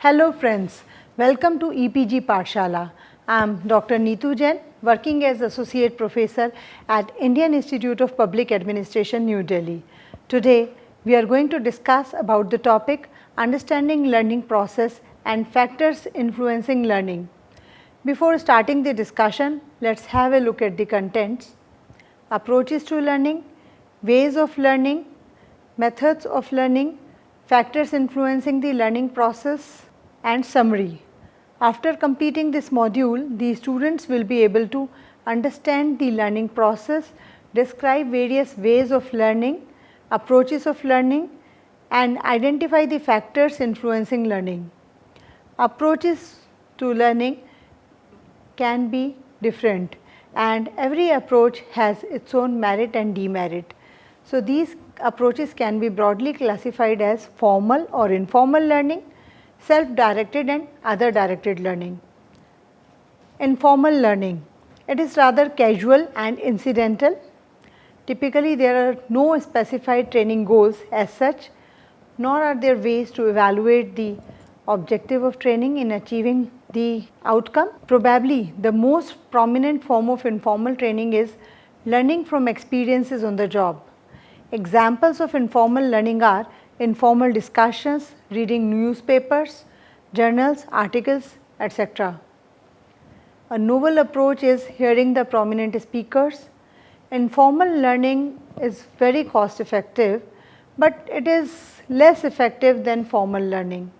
Hello friends, welcome to EPG Pathshala. I am Dr. Neetu Jain, working as Associate Professor at Indian Institute of Public Administration, New Delhi. Today, we are going to discuss about the topic Understanding Learning Process and Factors Influencing Learning. Before starting the discussion, let's have a look at the contents. Approaches to learning, ways of learning, methods of learning, factors influencing the learning process, and summary. After completing this module, the students will be able to understand the learning process, describe various ways of learning, approaches of learning, and identify the factors influencing learning. Approaches to learning can be different, and every approach has its own merit and demerit. So, these approaches can be broadly classified as formal or informal learning, self-directed and other directed learning. Informal learning, it is rather casual and incidental. Typically, there are no specified training goals as such, nor are there ways to evaluate the objective of training in achieving the outcome. Probably the most prominent form of informal training is learning from experiences on the job. Examples of informal learning are informal discussions, reading newspapers, journals, articles, etc. A novel approach is hearing the prominent speakers. Informal learning is very cost effective, but it is less effective than formal learning.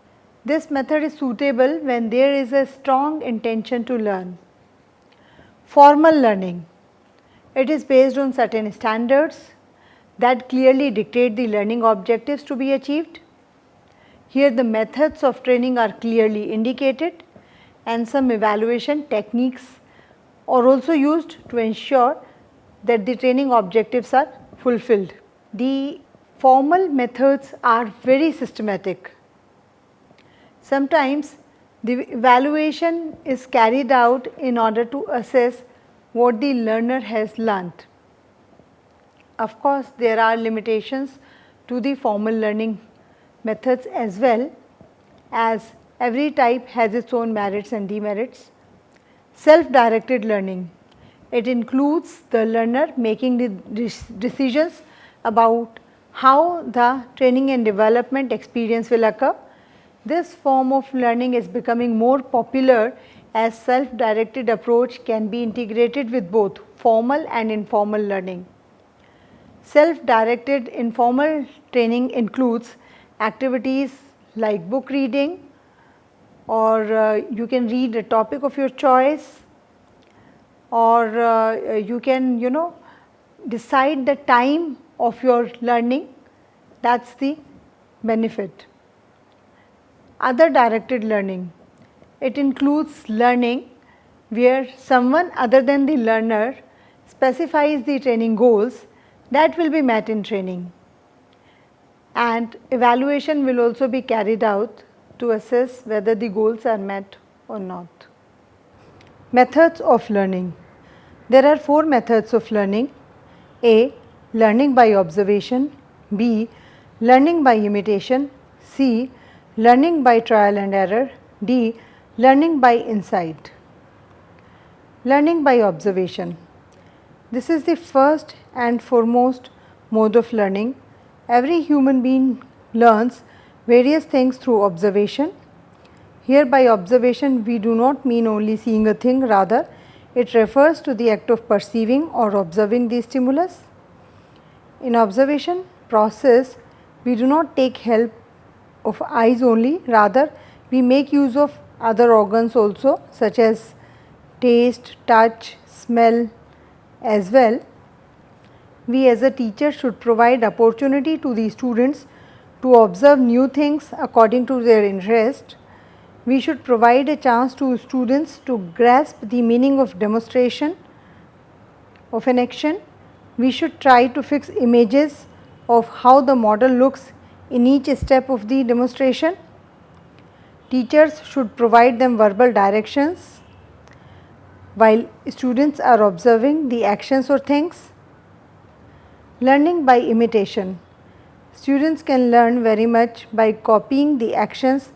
This method is suitable when there is a strong intention to learn. Formal learning, it is based on certain standards that clearly dictate the learning objectives to be achieved. Here the methods of training are clearly indicated, and some evaluation techniques are also used to ensure that the training objectives are fulfilled. The formal methods are very systematic. Sometimes the evaluation is carried out in order to assess what the learner has learnt. Of course, there are limitations to the formal learning methods as well, as every type has its own merits and demerits. Self-directed learning, it includes the learner making the decisions about how the training and development experience will occur. This form of learning is becoming more popular as self-directed approach can be integrated with both formal and informal learning. Self-directed informal training includes activities like book reading, or you can read a topic of your choice, or you can decide the time of your learning. That is the benefit. Other directed learning, it includes learning where someone other than the learner specifies the training goals that will be met in training, and evaluation will also be carried out to assess whether the goals are met or not. Methods of learning, there are 4 methods of learning: A. Learning by observation, B. Learning by imitation, C. Learning by trial and error, D. Learning by insight. Learning by observation, this is the first and foremost mode of learning. Every human being learns various things through observation. Here by observation we do not mean only seeing a thing, rather it refers to the act of perceiving or observing the stimulus. In observation process, we do not take help of eyes only, rather we make use of other organs also, such as taste, touch, smell as well. We as a teacher should provide opportunity to the students to observe new things according to their interest. We should provide a chance to students to grasp the meaning of demonstration of an action. We should try to fix images of how the model looks in each step of the demonstration. Teachers should provide them verbal directions while students are observing the actions or things. Learning by imitation, students can learn very much by copying the actions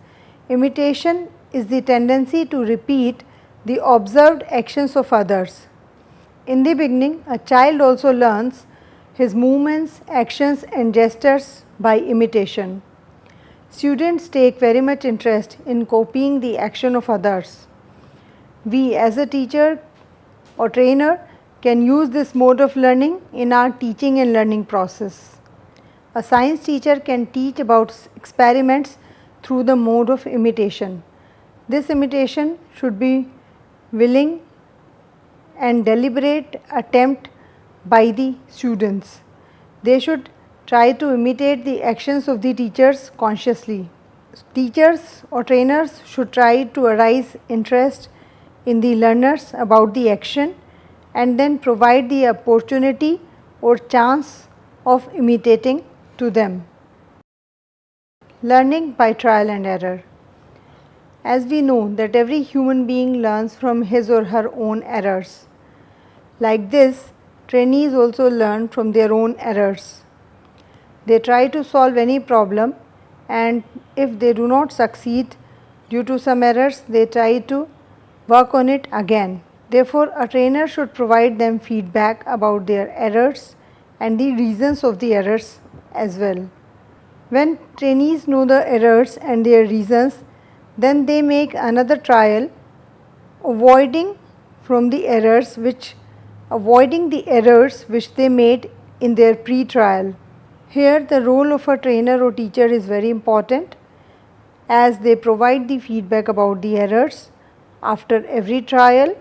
Imitation is the tendency to repeat the observed actions of others. In the beginning, a child also learns his movements, actions and gestures by imitation. Students take very much interest in copying the action of others. We as a teacher or trainer can use this mode of learning in our teaching and learning process. A science teacher can teach about experiments through the mode of imitation. This imitation should be willing and deliberate attempt by the students. They should try to imitate the actions of the teachers consciously. Teachers or trainers should try to arouse interest in the learners about the action and then provide the opportunity or chance of imitating to them. Learning by trial and error. As we know that every human being learns from his or her own errors. Like this, trainees also learn from their own errors. They try to solve any problem, and if they do not succeed due to some errors, they try to work on it again. Therefore, a trainer should provide them feedback about their errors and the reasons of the errors as well. When trainees know the errors and their reasons, then they make another trial avoiding the errors which they made in their pre-trial. Here the role of a trainer or teacher is very important, as they provide the feedback about the errors after every trial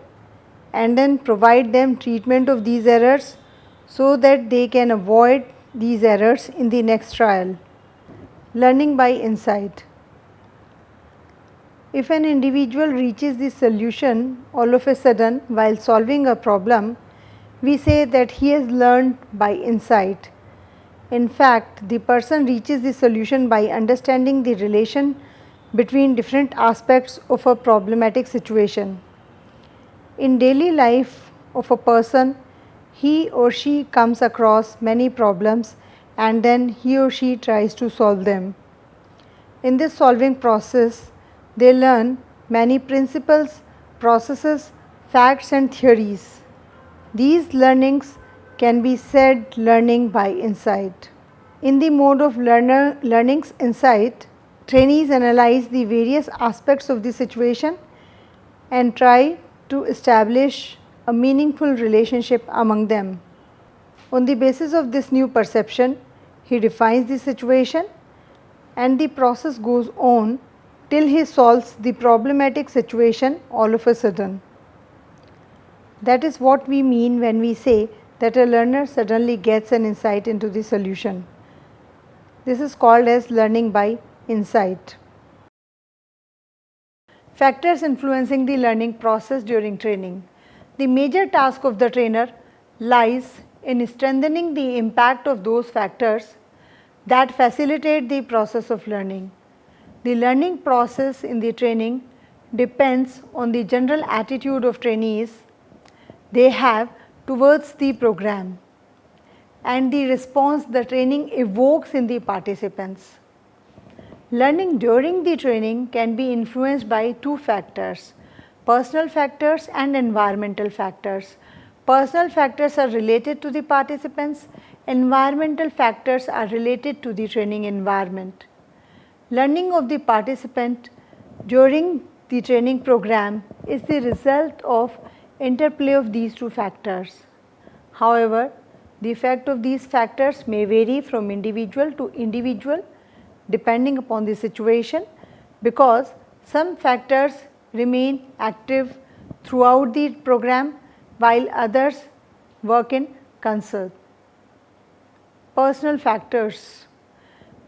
and then provide them treatment of these errors so that they can avoid these errors in the next trial. Learning by insight. If an individual reaches the solution all of a sudden while solving a problem, we say that he has learned by insight. In fact, the person reaches the solution by understanding the relation between different aspects of a problematic situation. In daily life of a person, he or she comes across many problems and then he or she tries to solve them. In this solving process, they learn many principles, processes, facts and theories. These learnings can be said learning by insight. In the mode of learning's insight, trainees analyze the various aspects of the situation and try to establish a meaningful relationship among them. On the basis of this new perception, he defines the situation and the process goes on till he solves the problematic situation all of a sudden. That is what we mean when we say that a learner suddenly gets an insight into the solution. This is called as learning by insight. Factors influencing the learning process during training. The major task of the trainer lies in strengthening the impact of those factors that facilitate the process of learning. The learning process in the training depends on the general attitude of trainees they have towards the program and the response the training evokes in the participants. Learning during the training can be influenced by two factors, personal factors and environmental factors. Personal factors are related to the participants, environmental factors are related to the training environment. Learning of the participant during the training program is the result of interplay of these two factors. However, the effect of these factors may vary from individual to individual depending upon the situation, because some factors remain active throughout the program while others work in concert. Personal factors.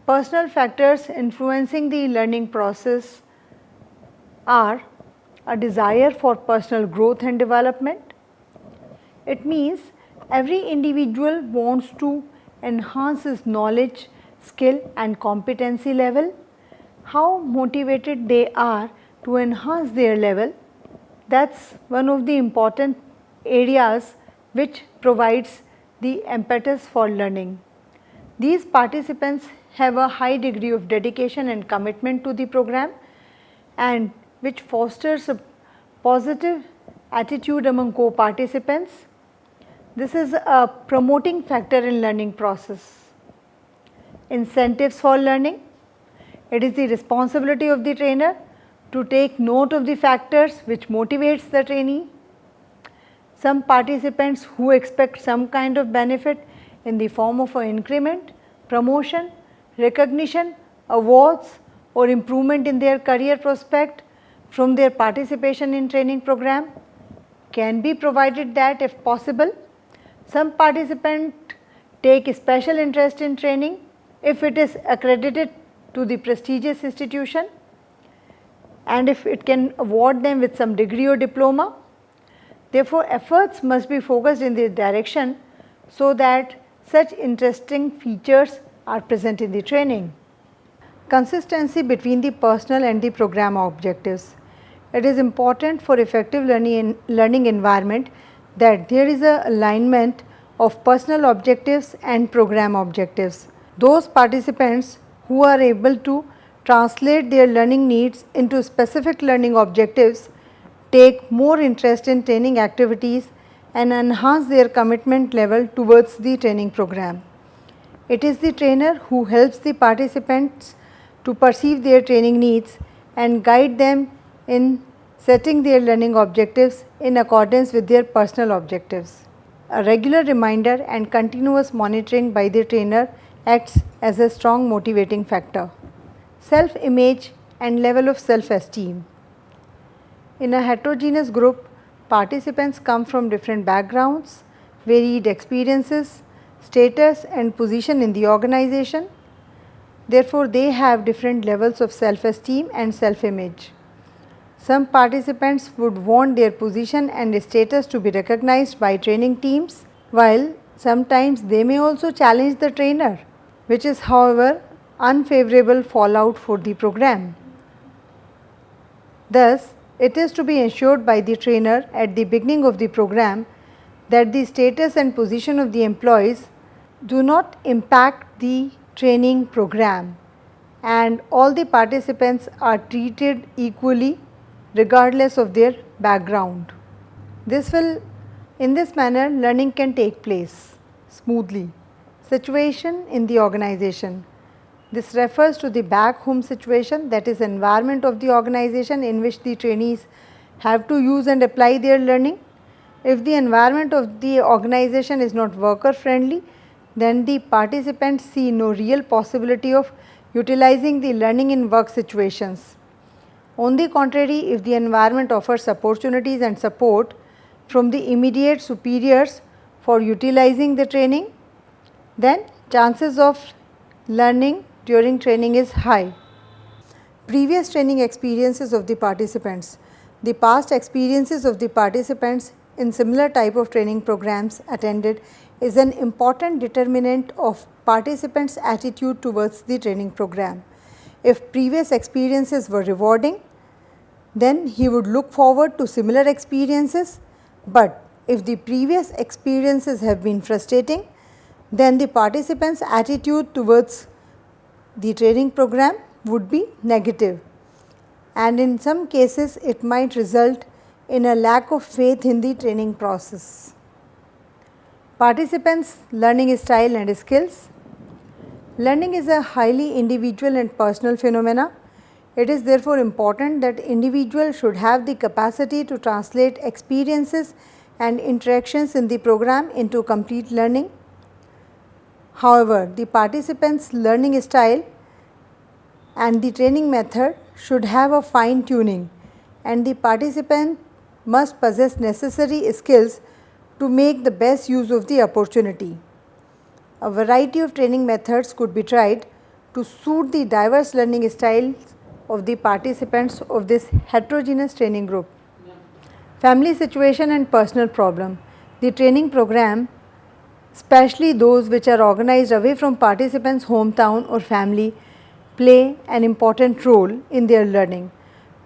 Personal factors influencing the learning process are a desire for personal growth and development. It means every individual wants to enhance his knowledge, skill and competency level. How motivated they are to enhance their level, that's one of the important areas which provides the impetus for learning. These participants have a high degree of dedication and commitment to the program, and which fosters a positive attitude among co-participants. This is a promoting factor in learning process. Incentives for learning. It is the responsibility of the trainer to take note of the factors which motivates the trainee. Some participants who expect some kind of benefit in the form of an increment, promotion, recognition, awards or improvement in their career prospect from their participation in training program can be provided that if possible. Some participants take special interest in training if it is accredited to the prestigious institution and if it can award them with some degree or diploma. Therefore, efforts must be focused in this direction so that such interesting features are present in the training. Consistency between the personal and the program objectives. It is important for effective learning environment that there is a alignment of personal objectives and program objectives. Those participants who are able to translate their learning needs into specific learning objectives take more interest in training activities and enhance their commitment level towards the training program. It is the trainer who helps the participants to perceive their training needs and guide them in setting their learning objectives in accordance with their personal objectives. A regular reminder and continuous monitoring by the trainer acts as a strong motivating factor. Self-image and level of self-esteem. In a heterogeneous group, participants come from different backgrounds, varied experiences, status and position in the organization. Therefore, they have different levels of self-esteem and self-image. Some participants would want their position and status to be recognized by training teams, while sometimes they may also challenge the trainer, which is however unfavorable fallout for the program. Thus, it is to be ensured by the trainer at the beginning of the program that the status and position of the employees do not impact the training program and all the participants are treated equally regardless of their background. In this manner, learning can take place smoothly. Situation in the organization. This refers to the back home situation, that is environment of the organization in which the trainees have to use and apply their learning. If the environment of the organization is not worker friendly, then the participants see no real possibility of utilizing the learning in work situations. On the contrary, if the environment offers opportunities and support from the immediate superiors for utilizing the training, then chances of learning during training is high. Previous training experiences of the participants. The past experiences of the participants in similar type of training programs attended is an important determinant of participants' attitude towards the training program. If previous experiences were rewarding, then he would look forward to similar experiences, but if the previous experiences have been frustrating, then the participants' attitude towards the training program would be negative, and in some cases it might result in a lack of faith in the training process. Participants' learning style and skills. Learning is a highly individual and personal phenomena. It is therefore important that individuals should have the capacity to translate experiences and interactions in the program into complete learning. However, the participants' learning style and the training method should have a fine tuning, and the participant must possess necessary skills to make the best use of the opportunity. A variety of training methods could be tried to suit the diverse learning styles of the participants of this heterogeneous training group. Family situation and personal problem. The training program, especially those which are organized away from participants' hometown or family, play an important role in their learning.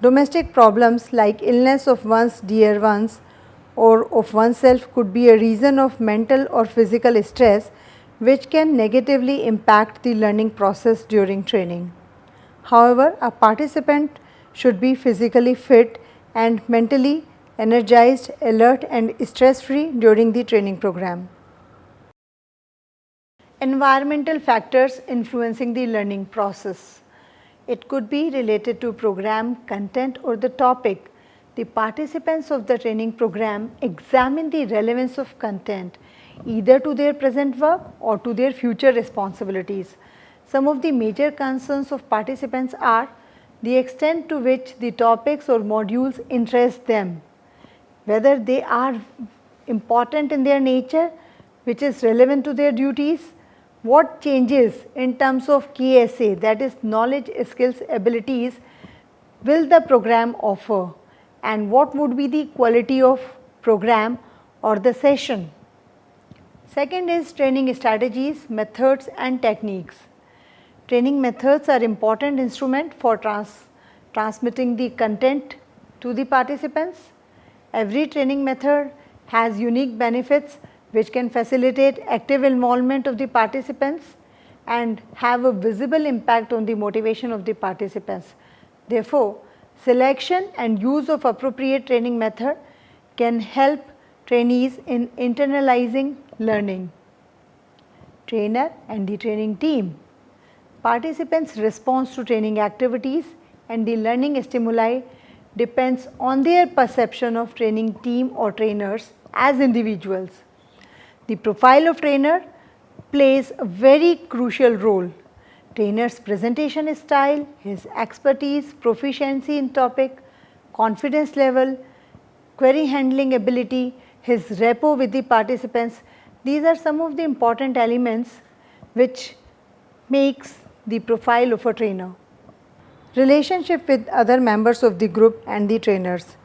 Domestic problems like illness of one's dear ones or of oneself could be a reason of mental or physical stress which can negatively impact the learning process during training. However, a participant should be physically fit and mentally energized, alert and stress free during the training program. Environmental factors influencing the learning process. It could be related to program content or the topic. The participants of the training program examine the relevance of content either to their present work or to their future responsibilities. Some of the major concerns of participants are the extent to which the topics or modules interest them, whether they are important in their nature, which is relevant to their duties, what changes in terms of KSA, that is knowledge, skills, abilities, will the program offer, and what would be the quality of program or the session. Second is training strategies, methods and techniques. Training methods are important instrument for transmitting the content to the participants. Every training method has unique benefits which can facilitate active involvement of the participants and have a visible impact on the motivation of the participants. Therefore, selection and use of appropriate training method can help trainees in internalizing learning. Trainer and the training team. Participants' response to training activities and the learning stimuli depends on their perception of training team or trainers as individuals. The profile of trainer plays a very crucial role. Trainer's presentation style, his expertise, proficiency in topic, confidence level, query handling ability, his rapport with the participants, these are some of the important elements which makes the profile of a trainer. Relationship with other members of the group and the trainers.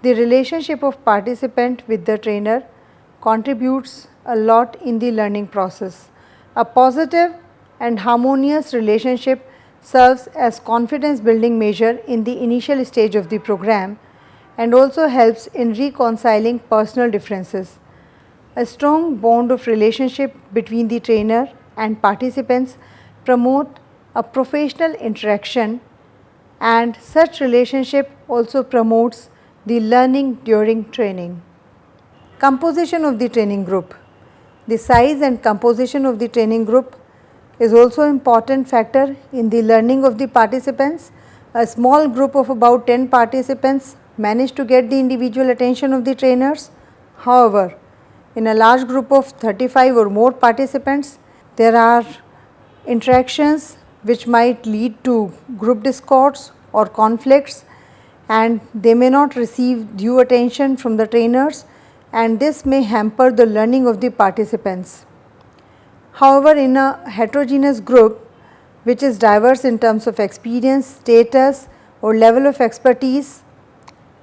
The relationship of participant with the trainer contributes a lot in the learning process. A positive and harmonious relationship serves as confidence building measure in the initial stage of the program and also helps in reconciling personal differences. A strong bond of relationship between the trainer and participants promote a professional interaction, and such relationship also promotes the learning during training. Composition of the training group. The size and composition of the training group is also an important factor in the learning of the participants. A small group of about 10 participants manage to get the individual attention of the trainers. However, in a large group of 35 or more participants, there are interactions which might lead to group discords or conflicts, and they may not receive due attention from the trainers, and this may hamper the learning of the participants. However, in a heterogeneous group which is diverse in terms of experience, status or level of expertise,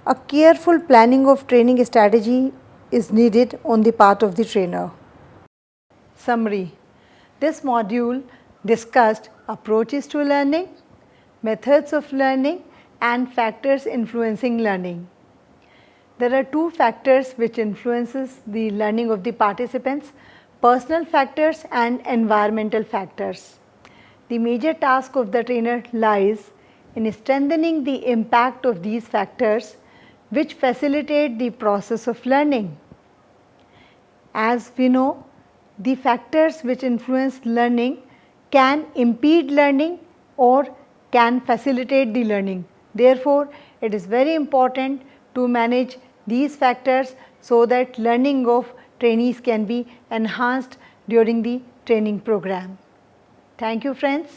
a careful planning of training strategy is needed on the part of the trainer. Summary. This module discussed approaches to learning, methods of learning and factors influencing learning. There are two factors which influences the learning of the participants: personal factors and environmental factors. The major task of the trainer lies in strengthening the impact of these factors which facilitate the process of learning. As we know, the factors which influence learning can impede learning or can facilitate the learning. Therefore, it is very important to manage these factors so that learning of trainees can be enhanced during the training program. Thank you, friends.